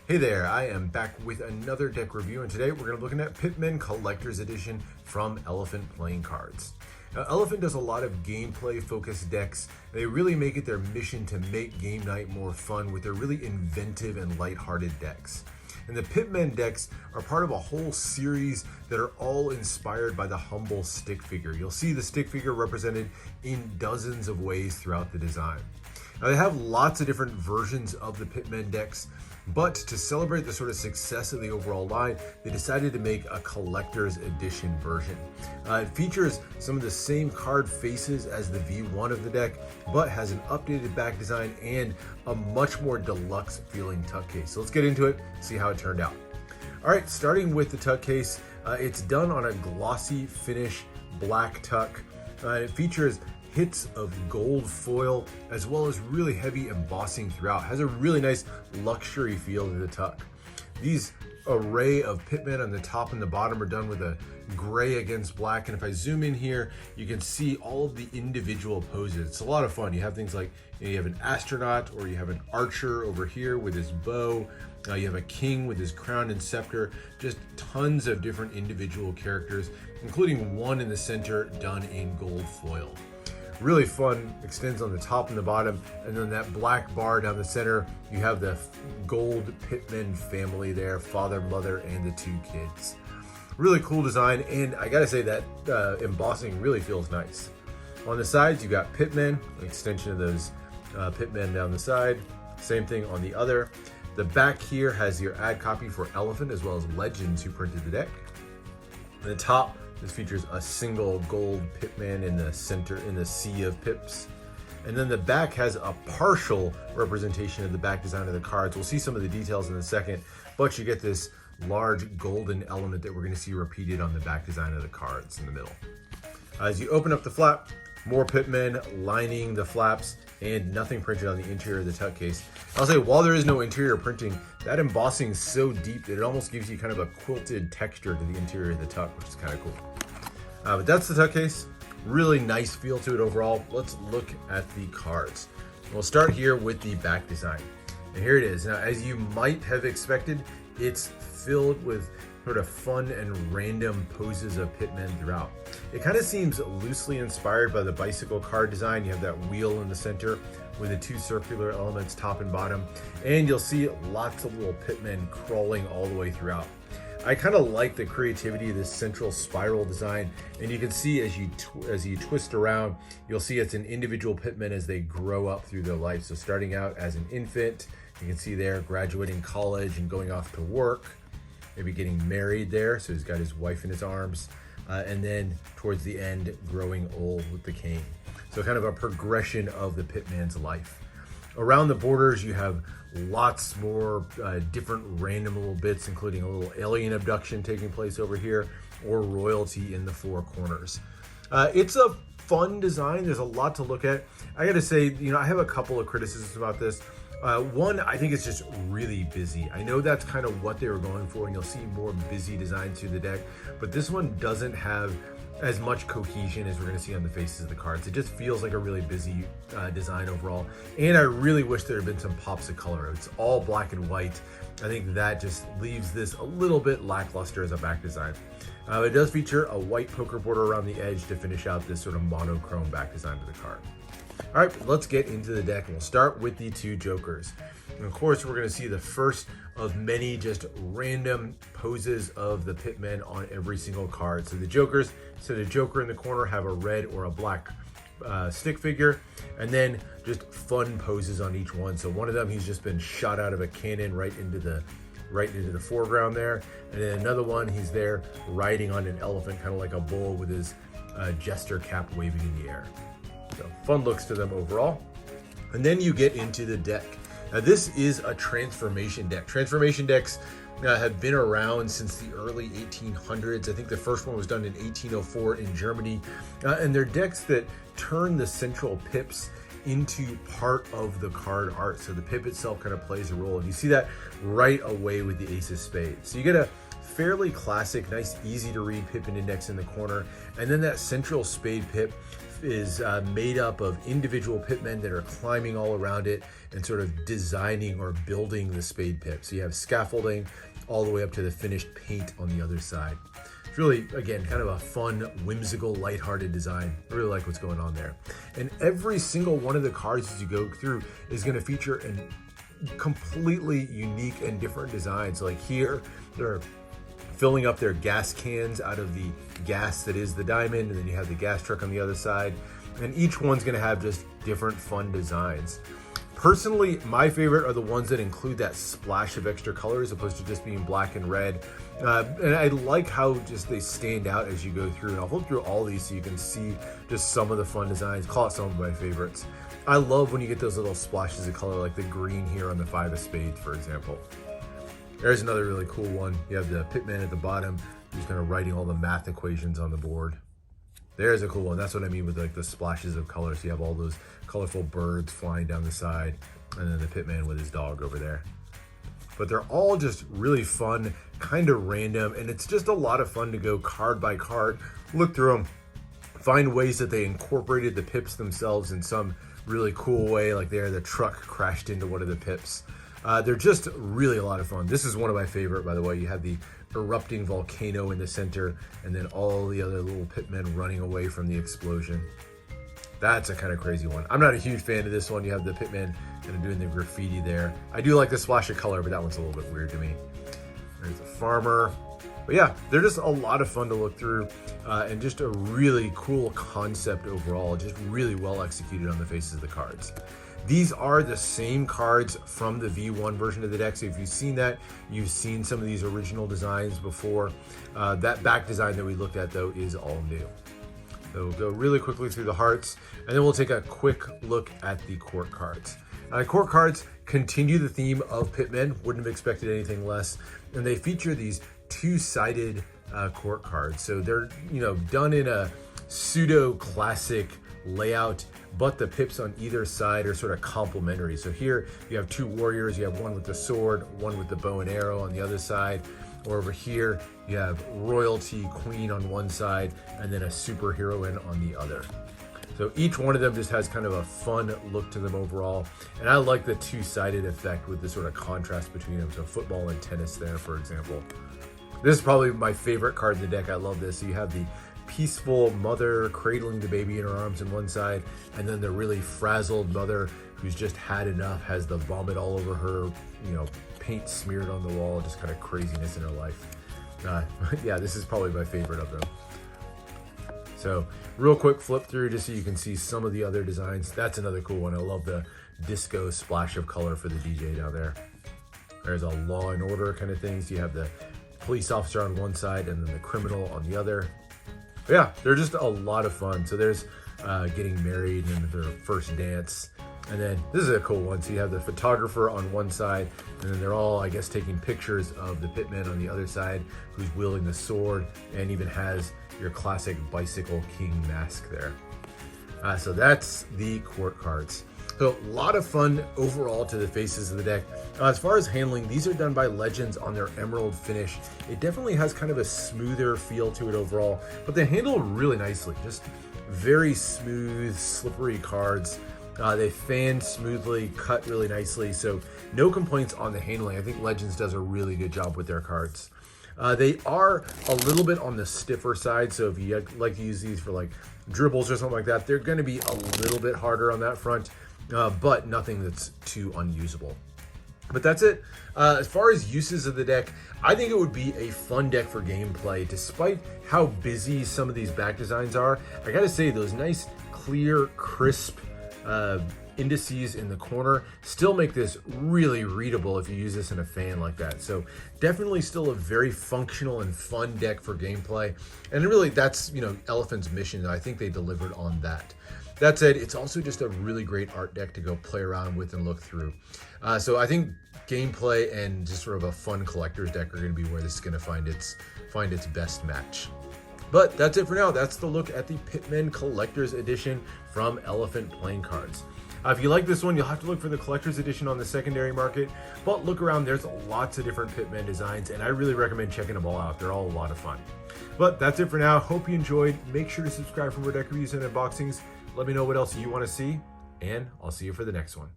Hey there, I am back with another deck review, and today we're going to be looking at Pipmen Collector's Edition from Elephant Playing Cards. Now, Elephant does a lot of gameplay-focused decks. They really make it their mission to make game night more fun with their really inventive and lighthearted decks. And the Pipmen decks are part of a whole series that are all inspired by the humble stick figure. You'll see the stick figure represented in dozens of ways throughout the design. Now, they have lots of different versions of the Pipmen decks, but to celebrate the sort of success of the overall line, they decided to make a collector's edition version. It features some of the same card faces as the V1 of the deck, but has an updated back design and a much more deluxe feeling tuck case. So let's get into it, see how it turned out. All right, starting with the tuck case, it's done on a glossy finish black tuck. It features hits of gold foil as well as really heavy embossing throughout. Has a really nice luxury feel to the tuck. These array of Pipmen on the top and the bottom are done with a gray against black, and if I zoom in here you can see all of the individual poses. It's a lot of fun. You have things like, you have an astronaut, or you have an archer over here with his bow. You have a king with his crown and scepter. Just tons of different individual characters, including one in the center done in gold foil. Really fun, extends on the top and the bottom, and then that black bar down the center, you have the gold Pipmen family there, father, mother, and the two kids. Really cool design, and I gotta say that embossing really feels nice. On the sides, you got Pipmen, an extension of those Pipmen down the side. Same thing on the other. The back here has your ad copy for Elephant as well as Legends, who printed the deck. And the top, this features a single gold Pipman in the center in the sea of pips. And then the back has a partial representation of the back design of the cards. We'll see some of the details in a second, but you get this large golden element that we're going to see repeated on the back design of the cards in the middle. As you open up the flap, more Pipmen lining the flaps and nothing printed on the interior of the tuck case. I'll say, while there is no interior printing, that embossing is so deep that it almost gives you kind of a quilted texture to the interior of the tuck, which is kind of cool. But that's the tuck case. Really nice feel to it overall. Let's look at the cards. We'll start here with the back design. And here it is. Now, as you might have expected, it's filled with sort of fun and random poses of Pipmen throughout. It kind of seems loosely inspired by the bicycle card design. You have that wheel in the center with the two circular elements, top and bottom. And you'll see lots of little Pipmen crawling all the way throughout. I kind of like the creativity of this central spiral design, and you can see as you twist around, you'll see it's an individual Pipmen as they grow up through their life. So starting out as an infant, you can see there graduating college and going off to work, maybe getting married there, so he's got his wife in his arms, and then towards the end, growing old with the cane. So kind of a progression of the Pipman's life. Around the borders, you have lots more different random little bits, including a little alien abduction taking place over here, or royalty in the four corners. It's a fun design. There's a lot to look at. I gotta say, I have a couple of criticisms about this. One, I think it's just really busy. I know that's kind of what they were going for, and you'll see more busy designs through the deck, but this one doesn't have as much cohesion as we're going to see on the faces of the cards. It just feels like a really busy design overall, and I really wish there had been some pops of color. It's all black and white. I think that just leaves this a little bit lackluster as a back design. It does feature a white poker border around the edge to finish out this sort of monochrome back design to the card. All right, let's get into the deck, and we'll start with the two jokers. And of course, we're going to see the first of many just random poses of the Pipmen on every single card. So the jokers, so the joker in the corner have a red or a black stick figure, and then just fun poses on each one. So one of them, he's just been shot out of a cannon right into the foreground there, and then another one, he's there riding on an elephant, kind of like a bull with his jester cap waving in the air. So fun looks to them overall. And then you get into the deck. Now, this is a transformation deck. Transformation decks have been around since the early 1800s. I think the first one was done in 1804 in Germany. And they're decks that turn the central pips into part of the card art. So the pip itself kind of plays a role. And you see that right away with the Ace of Spades. So you get a fairly classic, nice, easy to read Pippin index in the corner. And then that central spade pip is made up of individual Pipmen that are climbing all around it and sort of designing or building the spade pip. So you have scaffolding all the way up to the finished paint on the other side. It's really, again, kind of a fun, whimsical, lighthearted design. I really like what's going on there. And every single one of the cards as you go through is going to feature a completely unique and different design. So like here, they're filling up their gas cans out of the gas that is the diamond, and then you have the gas truck on the other side. And each one's going to have just different fun designs. Personally, my favorite are the ones that include that splash of extra color as opposed to just being black and red. And I like how just they stand out as you go through. And I'll flip through all these so you can see just some of the fun designs. Call it some of my favorites. I love when you get those little splashes of color like the green here on the 5 of spades, for example. There's another really cool one. You have the Pipmen at the bottom who's kind of writing all the math equations on the board. There's a cool one. That's what I mean with like the splashes of color. So you have all those colorful birds flying down the side, and then the Pipman with his dog over there. But they're all just really fun, kind of random, and it's just a lot of fun to go card by card, look through them, find ways that they incorporated the pips themselves in some really cool way, like there the truck crashed into one of the pips. They're just really a lot of fun. This is one of my favorite, by the way. You have the erupting volcano in the center, and then all the other little Pipmen running away from the explosion. That's a kind of crazy one. I'm not a huge fan of this one. You have the Pipmen kind of doing the graffiti there. I do like the splash of color, but that one's a little bit weird to me. There's a farmer. But yeah, they're just a lot of fun to look through, and just a really cool concept overall, just really well executed on the faces of the cards. These are the same cards from the V1 version of the deck. So if you've seen that, you've seen some of these original designs before. That back design that we looked at though is all new. So we'll go really quickly through the hearts, and then we'll take a quick look at the court cards. Court cards continue the theme of Pipmen, wouldn't have expected anything less. And they feature these two-sided court cards. So they're, done in a pseudo classic layout, but the pips on either side are sort of complementary. So here you have two warriors, you have one with the sword, one with the bow and arrow on the other side. Or over here, you have royalty queen on one side and then a superheroine on the other. So each one of them just has kind of a fun look to them overall. And I like the two-sided effect with the sort of contrast between them. So football and tennis there, for example. This is probably my favorite card in the deck. I love this. So you have the peaceful mother cradling the baby in her arms on one side, and then the really frazzled mother who's just had enough, has the vomit all over her, paint smeared on the wall, just kind of craziness in her life. Yeah, this is probably my favorite of them. So real quick flip through just so you can see some of the other designs. That's another cool one. I love the disco splash of color for the DJ down there. There's a Law and Order kind of thing. So you have the police officer on one side and then the criminal on the other. But yeah, they're just a lot of fun. So there's getting married and their first dance. And then this is a cool one. So you have the photographer on one side, and then they're all, I guess, taking pictures of the Pipman on the other side, who's wielding the sword and even has your classic bicycle king mask there. So that's the court cards. So a lot of fun overall to the faces of the deck. As far as handling, these are done by Legends on their emerald finish. It definitely has kind of a smoother feel to it overall, but they handle really nicely. Just very smooth, slippery cards. They fan smoothly, cut really nicely, so no complaints on the handling. I think Legends does a really good job with their cards. They are a little bit on the stiffer side, so if you like to use these for like dribbles or something like that, they're going to be a little bit harder on that front, but nothing that's too unusable. But that's it. As far as uses of the deck, I think it would be a fun deck for gameplay. Despite how busy some of these back designs are, I gotta say those nice, clear, crisp indices in the corner still make this really readable if you use this in a fan like that. So definitely still a very functional and fun deck for gameplay. And really that's, Elephant's mission. I think they delivered on that. That said, it's also just a really great art deck to go play around with and look through. So I think gameplay and just sort of a fun collector's deck are going to be where this is going to find its best match. But that's it for now. That's the look at the Pipmen Collector's Edition from Elephant Playing Cards. If you like this one, you'll have to look for the collector's edition on the secondary market, but look around, there's lots of different Pipmen designs, and I really recommend checking them all out. They're all a lot of fun. But that's it for now. Hope you enjoyed. Make sure to subscribe for more deck reviews and unboxings. Let me know what else you want to see, and I'll see you for the next one.